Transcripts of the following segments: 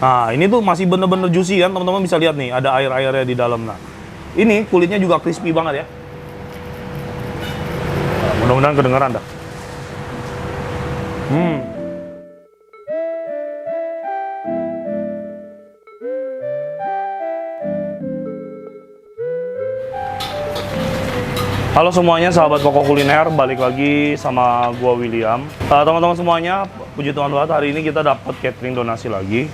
Nah, ini tuh masih bener-bener juicy kan, teman-teman bisa lihat nih, ada air-airnya di dalam. Nah, ini kulitnya juga crispy banget ya. Nah, mudah-mudahan kedengeran dah. Halo semuanya, sahabat Pokok Kuliner, balik lagi sama gua William. Teman-teman semuanya, puji Tuhan banget hari ini kita dapat catering donasi lagi.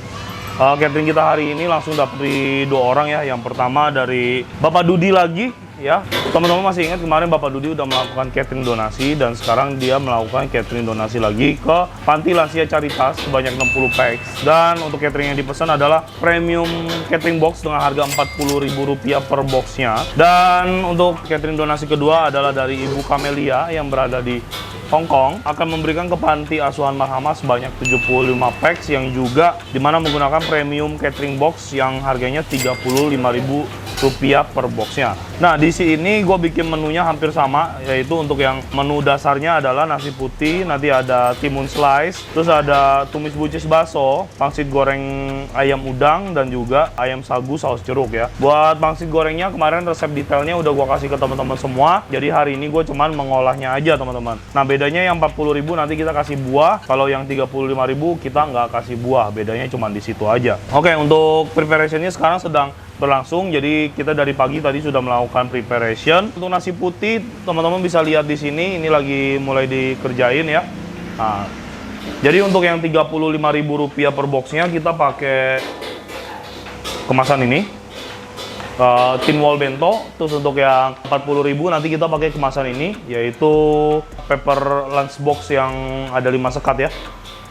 Catering kita hari ini langsung dapat dari 2 orang ya. Yang pertama dari Bapak Dudi lagi ya. Teman-teman masih ingat kemarin Bapak Dudi udah melakukan catering donasi dan sekarang dia melakukan catering donasi lagi ke Panti Lansia Caritas sebanyak 60 packs. Dan untuk catering yang dipesan adalah premium catering box dengan harga Rp40.000 per boxnya. Dan untuk catering donasi kedua adalah dari Ibu Camelia yang berada di Hong Kong, akan memberikan ke Panti Asuhan Marhamah sebanyak 75 packs yang juga dimana menggunakan premium catering box yang harganya Rp35.000 per boxnya. Nah, di sini gue bikin menunya hampir sama, yaitu untuk yang menu dasarnya adalah nasi putih, nanti ada timun slice, terus ada tumis buncis bakso, pangsit goreng ayam udang, dan juga ayam sagu saus jeruk ya. Buat pangsit gorengnya kemarin resep detailnya udah gue kasih ke teman-teman semua, jadi hari ini gue cuman mengolahnya aja teman-teman. Nah, bedanya yang 40.000 nanti kita kasih buah, kalau yang 35.000 kita nggak kasih buah, bedanya cuma di situ aja. Oke, untuk preparationnya sekarang sedang berlangsung, jadi kita dari pagi tadi sudah melakukan preparation. Untuk nasi putih, teman-teman bisa lihat di sini, ini lagi mulai dikerjain ya. Nah, jadi untuk yang Rp35.000 per boxnya kita pakai kemasan ini, tin wall bento. Terus untuk yang 40.000 nanti kita pakai kemasan ini, yaitu paper lunchbox yang ada 5 sekat ya.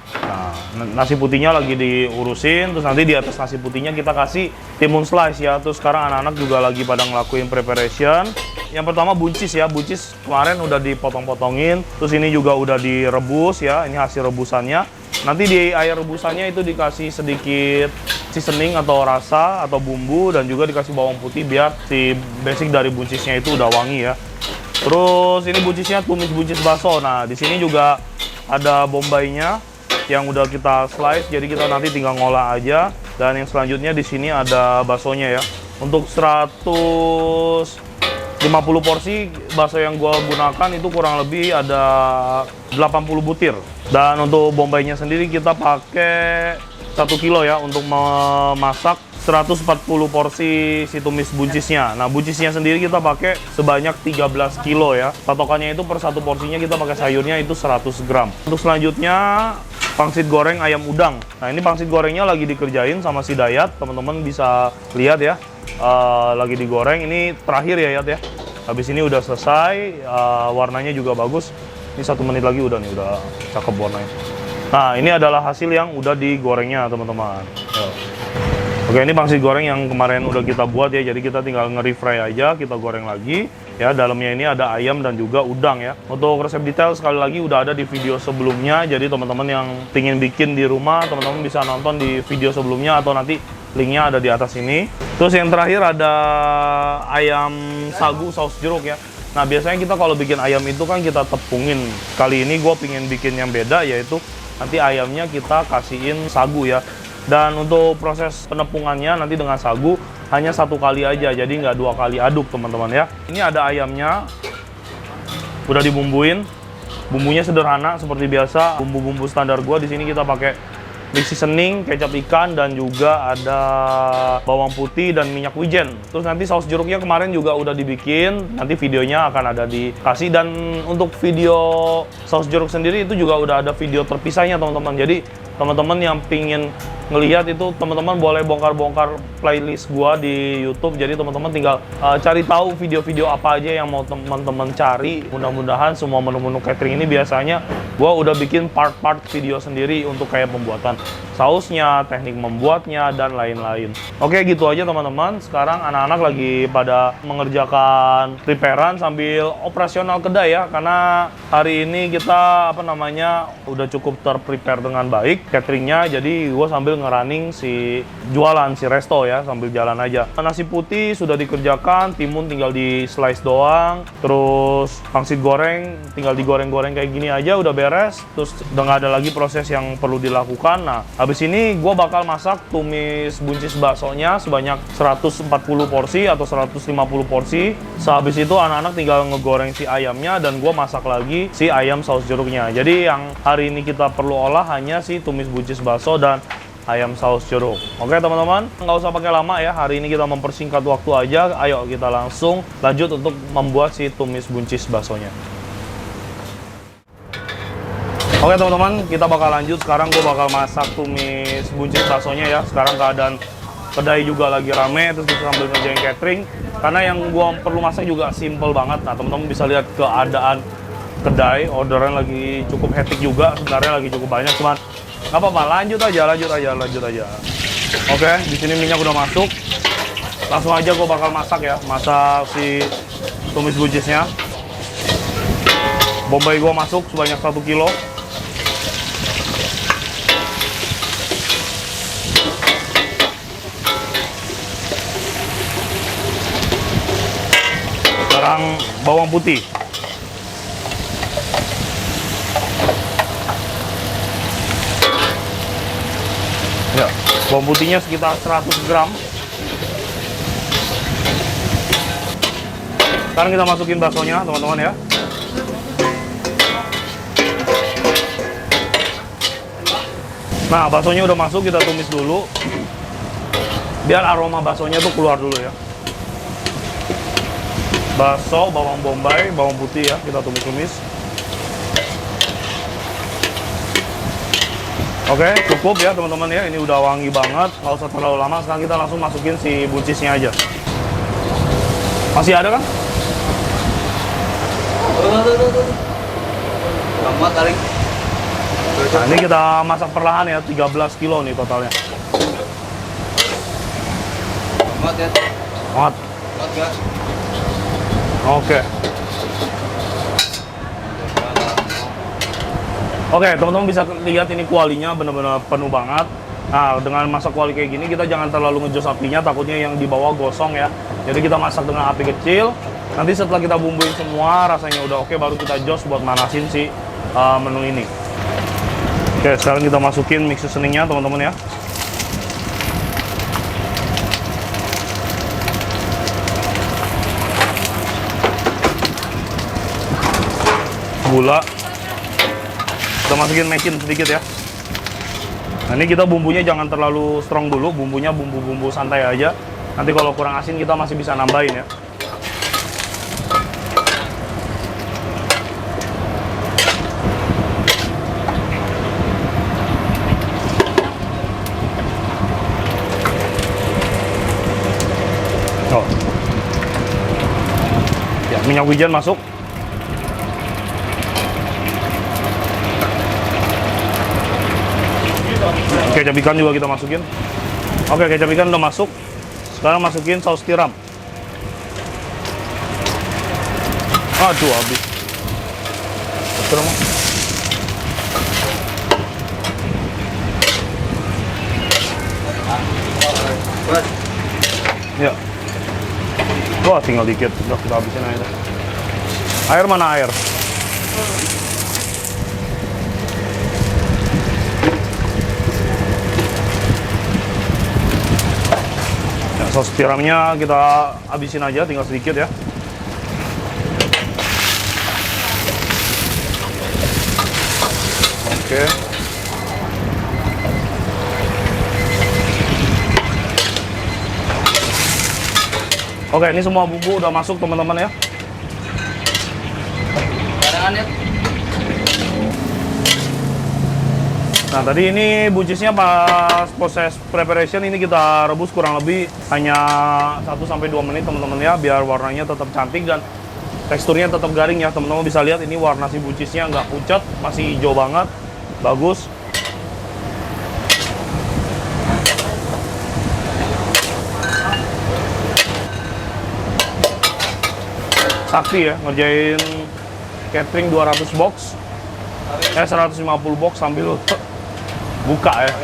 Nah, nasi putihnya lagi diurusin, terus nanti di atas nasi putihnya kita kasih timun slice ya. Terus sekarang anak-anak juga lagi pada ngelakuin preparation. Yang pertama buncis ya, buncis kemarin udah dipotong-potongin, terus ini juga udah direbus ya, ini hasil rebusannya. Nanti di air rebusannya itu dikasih sedikit seasoning atau rasa atau bumbu, dan juga dikasih bawang putih biar si basic dari buncisnya itu udah wangi ya. Terus ini buncisnya tumis buncis bakso. Nah, di sini juga ada bombaynya yang udah kita slice, jadi kita nanti tinggal ngolah aja. Dan yang selanjutnya di sini ada baksonya ya. Untuk 150 porsi bakso yang gua gunakan itu kurang lebih ada 80 butir. Dan untuk bombaynya sendiri kita pakai 1 kilo ya untuk memasak 140 porsi si tumis buncisnya. Nah, buncisnya sendiri kita pakai sebanyak 13 kilo ya. Patokannya itu per satu porsinya kita pakai sayurnya itu 100 gram. Untuk selanjutnya pangsit goreng ayam udang. Nah, ini pangsit gorengnya lagi dikerjain sama si Dayat. Teman-teman bisa lihat ya, lagi digoreng. Ini terakhir ya Yat ya. Habis ini udah selesai, warnanya juga bagus. Ini 1 menit lagi udah nih, udah cakep warnanya. Nah, ini adalah hasil yang udah digorengnya teman-teman. Oke, ini pangsit goreng yang kemarin udah kita buat ya, jadi kita tinggal nge-refry aja, kita goreng lagi. Ya, dalamnya ini ada ayam dan juga udang ya. Untuk resep detail sekali lagi udah ada di video sebelumnya, jadi teman-teman yang ingin bikin di rumah, teman-teman bisa nonton di video sebelumnya atau nanti linknya ada di atas ini. Terus yang terakhir ada ayam sagu saus jeruk ya. Nah, biasanya kita kalau bikin ayam itu kan kita tepungin. Kali ini gue pengen bikin yang beda, yaitu nanti ayamnya kita kasihin sagu ya. Dan untuk proses penepungannya nanti dengan sagu hanya 1 kali aja, jadi nggak 2 kali aduk teman-teman ya. Ini ada ayamnya, udah dibumbuin, bumbunya sederhana seperti biasa, bumbu-bumbu standar gua. Di sini kita pakai mix seasoning, kecap ikan, dan juga ada bawang putih dan minyak wijen. Terus nanti saus jeruknya kemarin juga udah dibikin, nanti videonya akan ada dikasih. Dan untuk video saus jeruk sendiri itu juga udah ada video terpisahnya teman-teman. Jadi teman-teman yang pingin ngelihat itu, teman-teman boleh bongkar-bongkar playlist gua di YouTube. Jadi teman-teman tinggal cari tahu video-video apa aja yang mau teman-teman cari. Mudah-mudahan semua menu-menu catering ini biasanya gua udah bikin part-part video sendiri untuk kayak pembuatan sausnya, teknik membuatnya, dan lain-lain. Oke, gitu aja teman-teman. Sekarang anak-anak lagi pada mengerjakan preparean sambil operasional kedai ya, karena hari ini kita udah cukup terprepare dengan baik cateringnya. Jadi gua sambil sambil ngerunning si jualan, si resto ya, sambil jalan aja. Nasi putih sudah dikerjakan, timun tinggal di slice doang, terus pangsit goreng tinggal digoreng-goreng kayak gini aja udah beres, terus udah nggak ada lagi proses yang perlu dilakukan. Nah, habis ini gue bakal masak tumis buncis baksonya sebanyak 140 porsi atau 150 porsi. Sehabis itu anak-anak tinggal ngegoreng si ayamnya dan gue masak lagi si ayam saus jeruknya. Jadi yang hari ini kita perlu olah hanya si tumis buncis bakso dan ayam saus jeruk. Oke teman-teman, nggak usah pakai lama ya. Hari ini kita mempersingkat waktu aja. Ayo kita langsung lanjut untuk membuat si tumis buncis baksonya. Oke teman-teman, kita bakal lanjut. Sekarang gue bakal masak tumis buncis baksonya ya. Sekarang keadaan kedai juga lagi rame, terus kita sambil ngerjain catering. Karena yang gue perlu masak juga simple banget. Nah teman-teman bisa lihat keadaan kedai, orderan lagi cukup hektik juga, sebenarnya lagi cukup banyak, cuman nggak apa-apa, lanjut aja. Oke, di sini minyak udah masuk, langsung aja gue bakal masak ya, masak si tumis buncisnya. Bombay gue masuk sebanyak 1 kilo. Sekarang bawang putih. Ya, bawang putihnya sekitar 100 gram. Sekarang kita masukin baksonya, teman-teman ya. Nah, baksonya udah masuk, kita tumis dulu. Biar aroma baksonya tuh keluar dulu ya. Bakso, bawang bombay, bawang putih ya, kita tumis-tumis. Oke, cukup ya teman-teman ya, ini udah wangi banget, nggak usah terlalu lama. Sekarang kita langsung masukin si buncisnya aja. Masih ada kan? Lama kali. Nah, ini kita masak perlahan ya, 13 kilo nih totalnya. Mat ya. Mat. Mat ya. Oke. Oke, teman-teman bisa lihat ini kualinya benar-benar penuh banget. Nah, dengan masak kuali kayak gini, kita jangan terlalu ngejos apinya, takutnya yang di bawah gosong ya. Jadi kita masak dengan api kecil. Nanti setelah kita bumbuin semua, rasanya udah oke, baru kita jos buat manasin si menu ini. Oke, sekarang kita masukin mix seasoningnya, teman-teman ya. Gula. Kita masukin mecin sedikit ya. Nah, ini kita bumbunya jangan terlalu strong dulu, bumbunya bumbu-bumbu santai aja. Nanti kalau kurang asin kita masih bisa nambahin ya. Oh. Ya, minyak wijen masuk. Kecap ikan juga kita masukin. Oke, kecap ikan udah masuk. Sekarang masukin saus tiram. Aduh, habis. Tiram. Ya. Wah, tinggal dikit. Udah kita habisin aja. Air mana air? Saus tiramnya kita habisin aja, tinggal sedikit ya. Oke. Oke, ini semua bumbu udah masuk teman-teman ya. Cadangan ya. Nah, tadi ini buncisnya pas proses preparation ini kita rebus kurang lebih hanya 1-2 menit teman-teman ya, biar warnanya tetap cantik dan teksturnya tetap garing ya. Teman-teman bisa lihat ini warna si buncisnya nggak pucat, masih hijau banget, bagus. Sakti ya, ngerjain catering 200 box, 150 box sambil buka ya.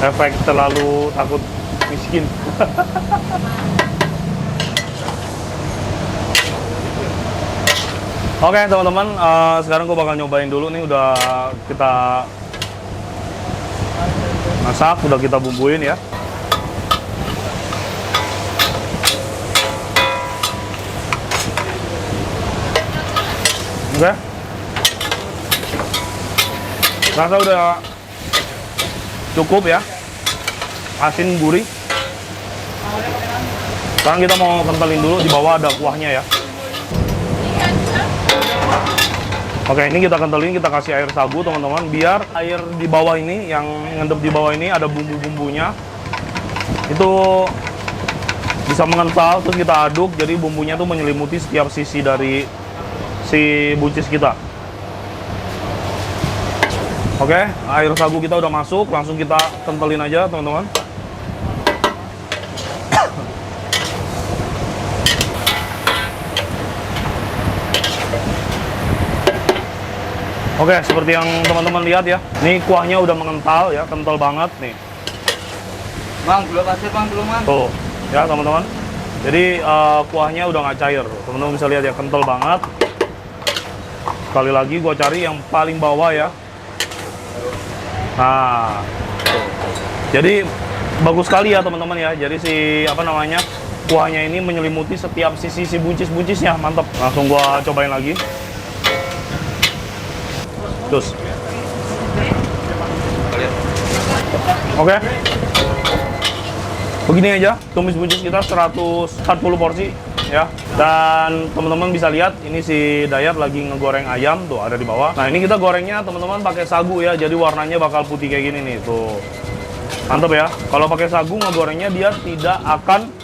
efek terlalu takut miskin. Oke teman-teman, sekarang gue bakal nyobain dulu nih. Udah kita masak, udah kita bumbuin ya. Oke, rasa udah cukup ya, asin gurih. Sekarang kita mau kentalin dulu, di bawah ada kuahnya ya. Oke, ini kita kentalin, kita kasih air sagu teman-teman, biar air di bawah ini, yang ngendep di bawah ini ada bumbu-bumbunya, itu bisa mengental, terus kita aduk, jadi bumbunya tuh menyelimuti setiap sisi dari si buncis kita. Oke, air sagu kita udah masuk, langsung kita kentalin aja teman-teman. Oke, seperti yang teman-teman lihat ya, nih kuahnya udah mengental ya, kental banget nih. Bang, gula pasir bang, dulu bang. Tuh, ya teman-teman. Jadi kuahnya udah nggak cair, teman-teman bisa lihat ya, kental banget. Sekali lagi gua cari yang paling bawah ya. Nah, tuh. Jadi bagus sekali ya teman-teman ya. Jadi si apa namanya, kuahnya ini menyelimuti setiap sisi si buncis-buncisnya, mantap. Langsung gua cobain lagi. Terus, oke, begini aja tumis buncis kita 140 porsi ya. Dan teman-teman bisa lihat ini si Dayat lagi ngegoreng ayam tuh, ada di bawah. Nah ini kita gorengnya teman-teman pakai sagu ya, jadi warnanya bakal putih kayak gini nih tuh, mantap ya. Kalau pakai sagu ngegorengnya dia tidak akan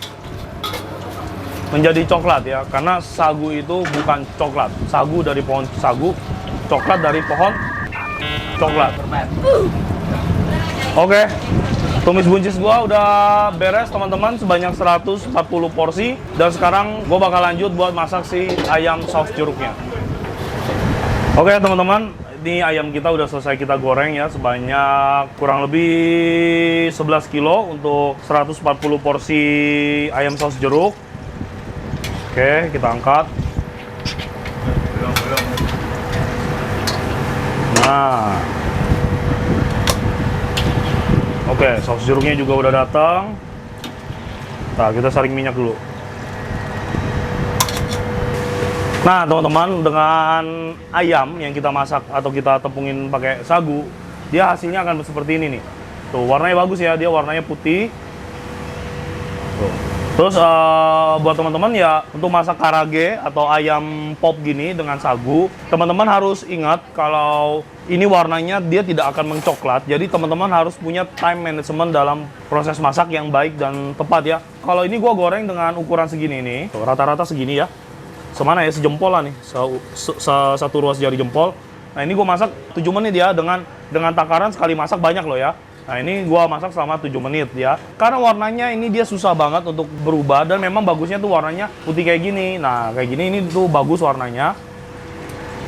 menjadi coklat ya, karena sagu itu bukan coklat. Sagu dari pohon sagu, coklat dari pohon coklat. Oke, tumis buncis gua udah beres teman-teman, sebanyak 140 porsi. Dan sekarang gua bakal lanjut buat masak si ayam saus jeruknya. Oke teman-teman, ini ayam kita udah selesai kita goreng ya, sebanyak kurang lebih 11 kilo untuk 140 porsi ayam saus jeruk. Oke, kita angkat. Nah, oke, saus jeruknya juga udah datang. Nah, kita saring minyak dulu. Nah, teman-teman, dengan ayam yang kita masak atau kita tepungin pakai sagu, dia hasilnya akan seperti ini nih. Tuh, warnanya bagus ya, dia warnanya putih. Tuh. Terus buat teman-teman ya, untuk masak karage atau ayam pop gini dengan sagu, teman-teman harus ingat kalau ini warnanya dia tidak akan mencoklat. Jadi teman-teman harus punya time management dalam proses masak yang baik dan tepat ya. Kalau ini gua goreng dengan ukuran segini nih, rata-rata segini ya. Semana ya, sejempol lah nih, satu ruas jari jempol. Nah ini gua masak 7 menit ya, dengan takaran sekali masak banyak loh ya. Nah ini gua masak selama 7 menit ya. Karena warnanya ini dia susah banget untuk berubah, dan memang bagusnya tuh warnanya putih kayak gini. Nah kayak gini ini tuh bagus warnanya.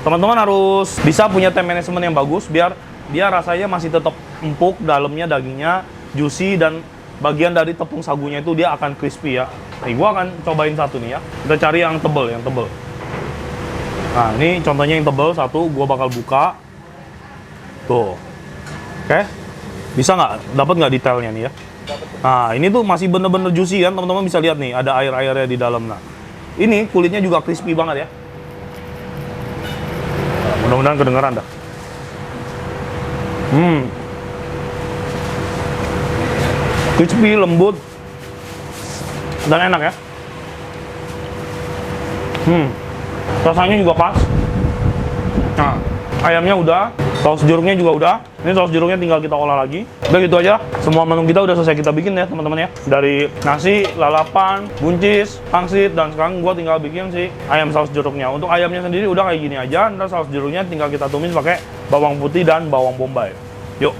Teman-teman harus bisa punya time management yang bagus biar dia rasanya masih tetap empuk, dalamnya dagingnya juicy, dan bagian dari tepung sagunya itu dia akan crispy ya. Nih gua akan cobain satu nih ya. Kita cari yang tebel, Nah ini contohnya yang tebel satu, gua bakal buka. Tuh. Oke. Bisa nggak? Dapat nggak detailnya nih ya? Nah, ini tuh masih bener-bener juicy kan, teman-teman bisa lihat nih, ada air-airnya di dalam. Nah, ini kulitnya juga crispy banget ya. Nah, mudah-mudahan kedengeran dah. Crispy, lembut, dan enak ya. Rasanya juga pas. Nah, ayamnya udah, saus jeruknya juga udah. Ini saus jeruknya tinggal kita olah lagi. Udah gitu aja. Semua menu kita udah selesai kita bikin ya teman-teman ya. Dari nasi, lalapan, buncis, pangsit, dan sekarang gua tinggal bikin si ayam saus jeruknya. Untuk ayamnya sendiri udah kayak gini aja. Ntar saus jeruknya tinggal kita tumis pakai bawang putih dan bawang bombay. Yuk.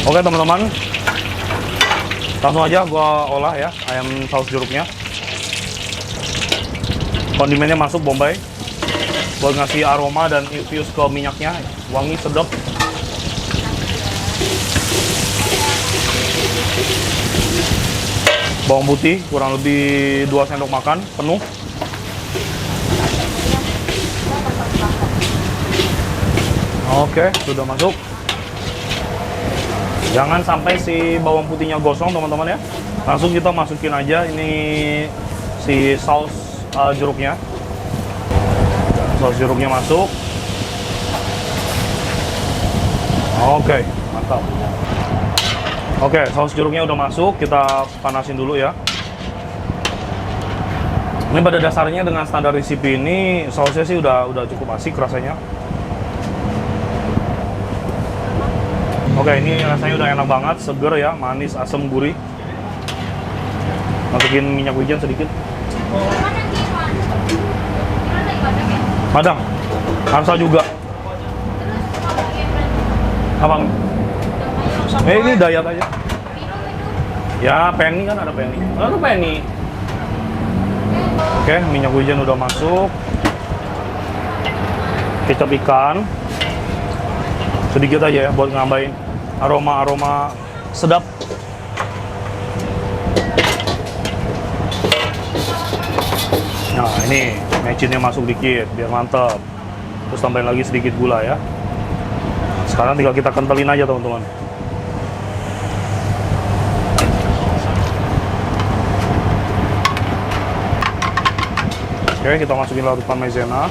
Oke teman-teman. Langsung aja gua olah ya ayam saus jeruknya. Kondimennya masuk bombay buat ngasih aroma dan infuse ke minyaknya, wangi sedap. Bawang putih kurang lebih 2 sendok makan penuh. Oke, sudah masuk. Jangan sampai si bawang putihnya gosong teman-teman ya. Langsung kita masukin aja ini si saus jeruknya. Saus jeruknya masuk. Oke, mantap. Oke, saus jeruknya udah masuk, kita panasin dulu ya. Ini pada dasarnya dengan standar resipi ini sausnya sih udah cukup asik rasanya. Oke, ini rasanya udah enak banget, seger ya, manis, asam, gurih. Masukin minyak wijen sedikit. Padang, harsa juga. Apa? Ini diet aja. Ya, penny kan ada penny. Ada penny. Oke, minyak wijen udah masuk. Kecap ikan. Sedikit aja ya buat nambahin aroma sedap. Nah, ini mecinnya masuk dikit biar mantap. Terus tambahin lagi sedikit gula ya. Sekarang tinggal kita kentelin aja teman-teman. Oke, kita masukin larutan maizena.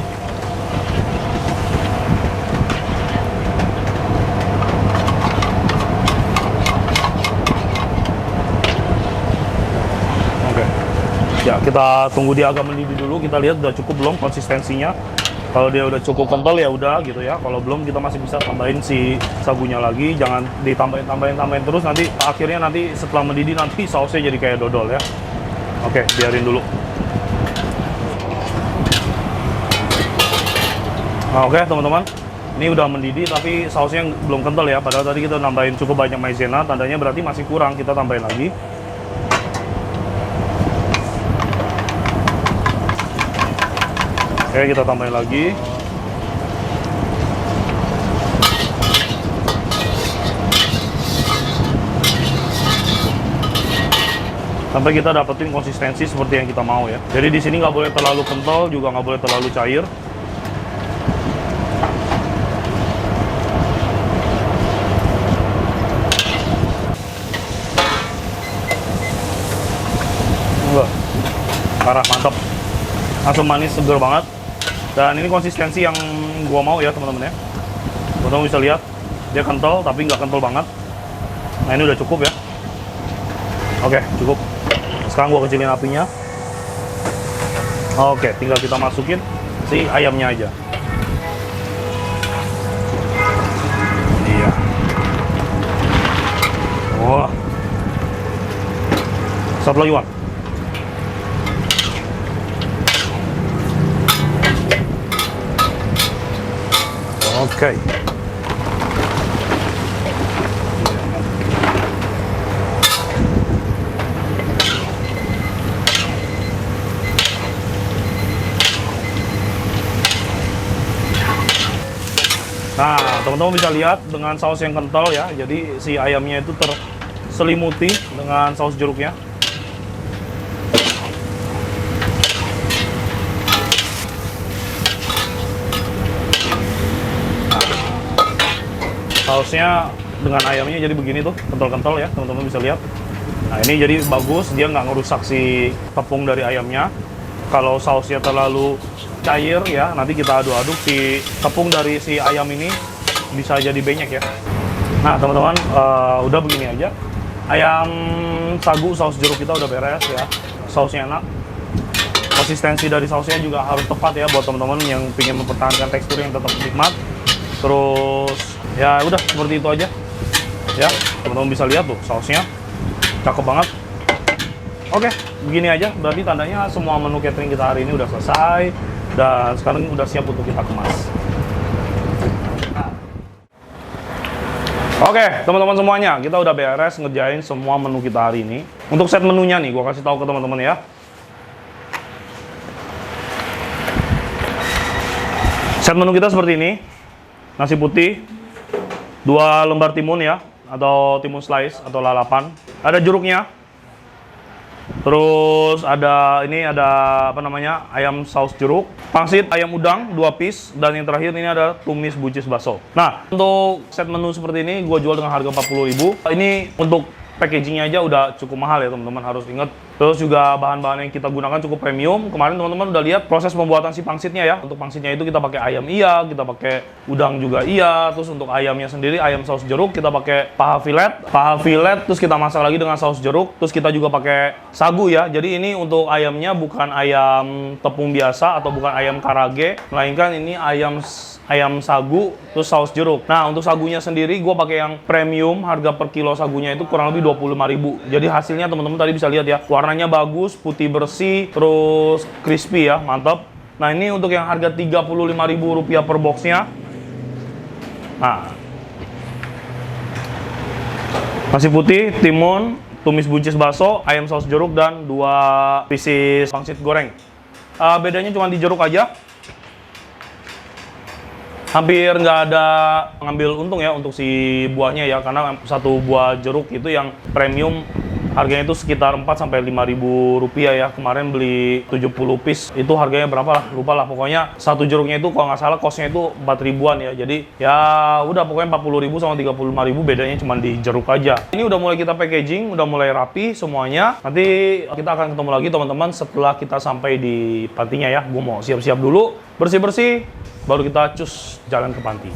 Ya, kita tunggu dia agak mendidih dulu, kita lihat udah cukup belum konsistensinya. Kalau dia udah cukup kental ya udah gitu ya. Kalau belum kita masih bisa tambahin si sagunya lagi, jangan tambahin terus, nanti akhirnya nanti setelah mendidih nanti sausnya jadi kayak dodol ya. Oke, biarin dulu. Nah, oke teman-teman, ini udah mendidih tapi sausnya belum kental ya. Padahal tadi kita nambahin cukup banyak maizena, tandanya berarti masih kurang, kita tambahin lagi. Oke, kita tambahin lagi. Sampai kita dapetin konsistensi seperti yang kita mau ya. Jadi di sini nggak boleh terlalu kental, juga nggak boleh terlalu cair. Enggak. Parah, mantap. Asam manis, seger banget. Dan ini konsistensi yang gua mau ya teman-teman ya. Teman-teman bisa lihat dia kental tapi nggak kental banget. Nah, ini udah cukup ya. Oke, cukup. Sekarang gua kecilin apinya. Oke, tinggal kita masukin si ayamnya aja. Iya. Wah. Satu lagi, Wan. Oke. Nah, teman-teman bisa lihat dengan saus yang kental ya. Jadi si ayamnya itu terselimuti dengan saus jeruknya. Sausnya dengan ayamnya jadi begini tuh, kental-kental ya, teman-teman bisa lihat. Nah, ini jadi bagus, dia nggak ngerusak si tepung dari ayamnya. Kalau sausnya terlalu cair ya, nanti kita aduk-aduk si tepung dari si ayam ini bisa jadi benyek ya. Nah, teman-teman, udah begini aja. Ayam sagu saus jeruk kita udah beres ya. Sausnya enak. Konsistensi dari sausnya juga harus tepat ya buat teman-teman yang ingin mempertahankan tekstur yang tetap nikmat. Terus ya udah seperti itu aja ya, teman-teman bisa lihat tuh sausnya cakep banget. Oke, begini aja berarti tandanya semua menu catering kita hari ini udah selesai dan sekarang udah siap untuk kita kemas. Oke, teman-teman semuanya, kita udah beres ngerjain semua menu kita hari ini. Untuk set menunya nih, gua kasih tahu ke teman-teman ya. Set menu kita seperti ini. Nasi putih, 2 lembar timun ya, atau timun slice atau lalapan. Ada jeruknya, Terus ada apa namanya, ayam saus jeruk, pangsit ayam udang 2 piece, dan yang terakhir ini ada tumis buncis bakso. Nah, untuk set menu seperti ini gue jual dengan harga 40.000. Ini untuk packagingnya aja udah cukup mahal ya teman-teman, harus ingat. Terus juga bahan-bahan yang kita gunakan cukup premium. Kemarin teman-teman udah lihat proses pembuatan si pangsitnya ya. Untuk pangsitnya itu kita pakai ayam iya, kita pakai udang juga iya. Terus untuk ayamnya sendiri ayam saus jeruk kita pakai paha filet, terus kita masak lagi dengan saus jeruk. Terus kita juga pakai sagu ya. Jadi ini untuk ayamnya bukan ayam tepung biasa atau bukan ayam karage, melainkan ini ayam sagu terus saus jeruk. Nah, untuk sagunya sendiri gue pakai yang premium, harga per kilo sagunya itu kurang lebih 25.000. Jadi hasilnya teman-teman tadi bisa lihat ya, warnanya bagus, putih bersih, terus crispy ya, mantap. Nah, ini untuk yang harga Rp35.000 per boxnya. Nah, nasi putih, timun, tumis buncis bakso, ayam saus jeruk, dan 2 pieces pangsit goreng. Bedanya cuma di jeruk aja. Hampir nggak ada ngambil untung ya untuk si buahnya ya, karena satu buah jeruk itu yang premium harganya itu sekitar 4-5 ribu rupiah ya. Kemarin beli 70 piece itu harganya berapa lah, lupa lah. Pokoknya satu jeruknya itu kalau nggak salah costnya itu 4 ribuan ya. Jadi ya udah, pokoknya 40.000 sama 35.000 bedanya cuma di jeruk aja. Ini udah mulai kita packaging, udah mulai rapi semuanya. Nanti kita akan ketemu lagi teman-teman setelah kita sampai di pantinya ya. Gue mau siap-siap dulu, bersih-bersih, baru kita cus jalan ke panti.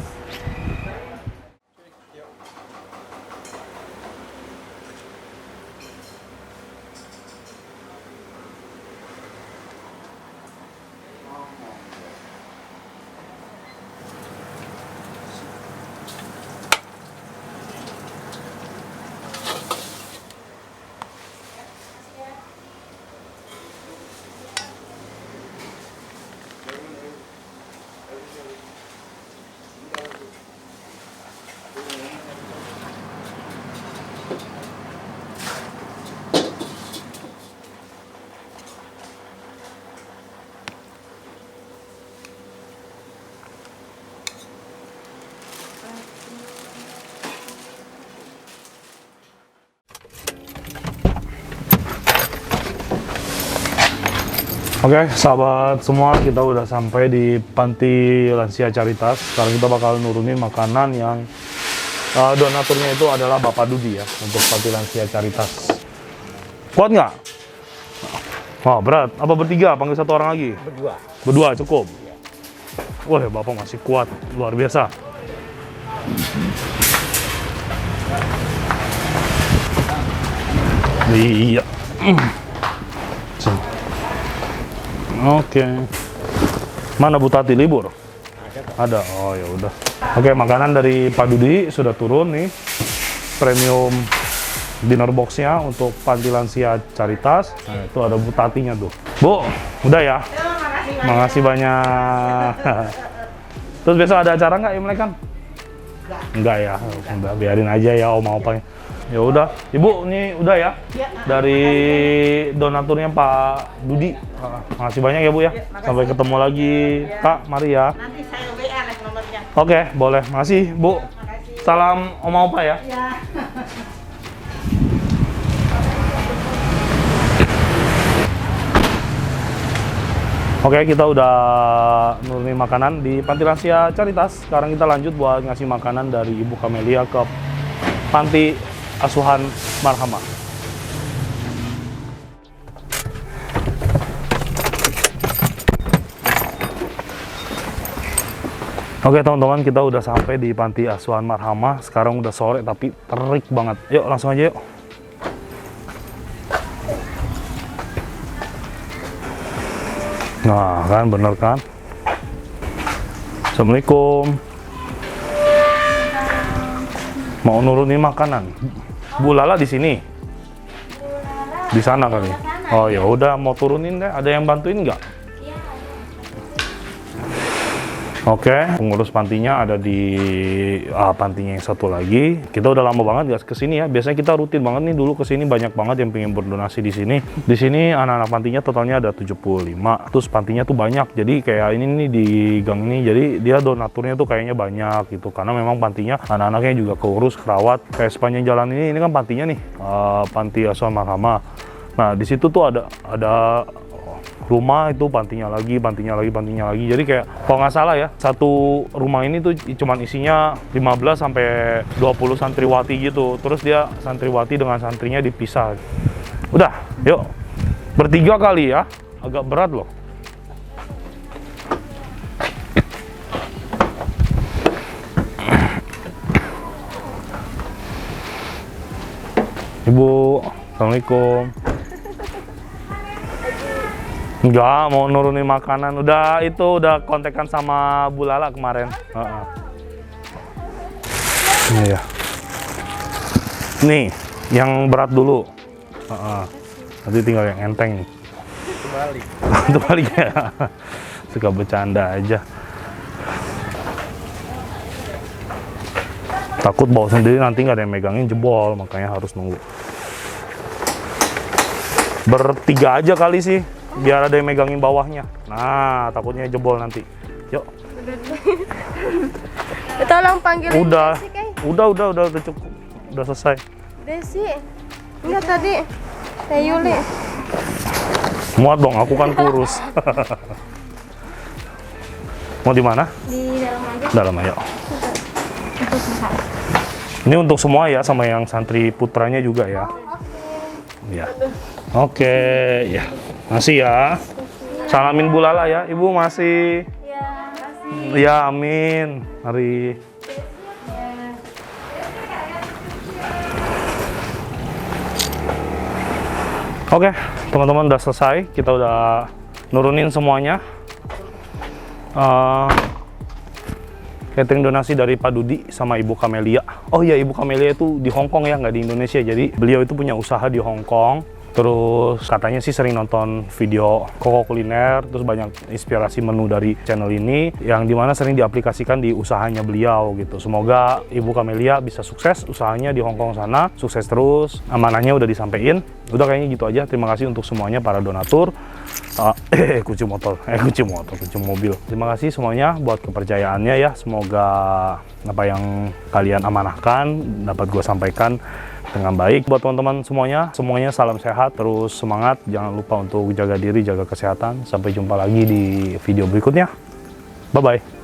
Oke, sahabat semua, kita udah sampai di Panti Lansia Caritas. Sekarang kita bakal nurunin makanan yang donaturnya itu adalah Bapak Dudi ya, untuk Panti Lansia Caritas. Kuat nggak? Wah, berat. Apa bertiga? Panggil satu orang lagi? Berdua. Berdua cukup? Wah, Bapak masih kuat. Luar biasa. Iya. Oke. Mana Bu Tati libur? Ada. Oh ya udah. Oke, makanan dari Pak Dudi sudah turun nih. Premium dinner boxnya untuk Panti Lansia Caritas. Nah, itu ada Bu Tatinya tuh. Bu, udah ya? Makasih banyak. Terus besok ada acara nggak Imlek kan? Enggak ya. Udah biarin aja ya Om Opanya. Ya udah, Ibu, ini udah ya? Ya. Dari donaturnya Pak Dudi. Makasih banyak ya Bu ya. Sampai ketemu lagi. Ya. Kak, mari ya. Nanti saya WA nomornya. Oke, boleh. Makasih Bu. Makasih. Salam Oma Opa ya. Ya. Oke, kita udah nurunin makanan di Panti Lansia Caritas. Sekarang kita lanjut buat ngasih makanan dari Ibu Kamelia ke Panti Asuhan Marhamah. Oke teman-teman, kita udah sampai di Panti Asuhan Marhamah. Sekarang udah sore tapi terik banget. Yuk langsung aja yuk. Nah kan, bener kan? Assalamualaikum. Mau nurunin makanan. Bu Lala di sini. Di sana kali. Oh ya udah, mau turunin deh. Ada yang bantuin nggak? Oke, pengurus pantinya ada di pantinya yang satu lagi. Kita udah lama banget gak kesini ya. Biasanya kita rutin banget nih, dulu kesini banyak banget yang pengen berdonasi di sini. Di sini anak-anak pantinya totalnya ada 75. Terus pantinya tuh banyak. Jadi kayak ini nih di gang ini. Jadi dia donaturnya tuh kayaknya banyak gitu. Karena memang pantinya anak-anaknya juga keurus, kerawat. Kayak sepanjang jalan ini kan pantinya nih, Panti Asuhan Marhamah. Nah, di situ tuh ada rumah itu pantinya lagi. Jadi kayak kalau nggak salah ya, satu rumah ini tuh cuman isinya 15 sampai 20 santriwati gitu. Terus dia santriwati dengan santrinya dipisah. Udah, yuk. Bertiga kali ya. Agak berat loh. Ibu, assalamualaikum. Enggak, mau nurunin makanan. Udah kontekan sama Bu Lala kemarin. Ini ya. Nih, yang berat dulu. Nanti tinggal yang enteng. Itu balik ya. Suka bercanda aja. Takut bawa sendiri nanti nggak ada yang megangin jebol, makanya harus nunggu. Bertiga aja kali sih, biar ada yang megangin bawahnya. Nah, takutnya jebol nanti. Yuk. Tolong panggil. Udah cukup. Udah selesai. Desi. Enggak tadi. Teh Yuli. Muat dong, aku kan kurus. Mau di mana? Di dalam aja. Dalam aja. Ini untuk semua ya, sama yang santri putranya juga ya. Ya. Oke, ya. Masih ya. Salamin Bu Lala ya, Ibu masih. Ya, makasih. Ya, amin. Mari. Oke, teman-teman udah selesai. Kita udah nurunin semuanya. Catering donasi dari Pak Dudi sama Ibu Kamelia. Oh iya, Ibu Kamelia itu di Hong Kong ya, nggak di Indonesia. Jadi beliau itu punya usaha di Hong Kong. Terus katanya sih sering nonton video Koko Kuliner, terus banyak inspirasi menu dari channel ini, yang dimana sering diaplikasikan di usahanya beliau gitu. Semoga Ibu Kamelia bisa sukses usahanya di Hong Kong sana, sukses terus, amanahnya udah disampaikan. Udah kayaknya gitu aja. Terima kasih untuk semuanya para donatur. Kunci mobil. Terima kasih semuanya buat kepercayaannya ya. Semoga apa yang kalian amanahkan dapat gue sampaikan dengan baik. Buat teman-teman semuanya salam sehat, terus semangat. Jangan lupa untuk jaga diri, jaga kesehatan. Sampai jumpa lagi di video berikutnya. Bye-bye.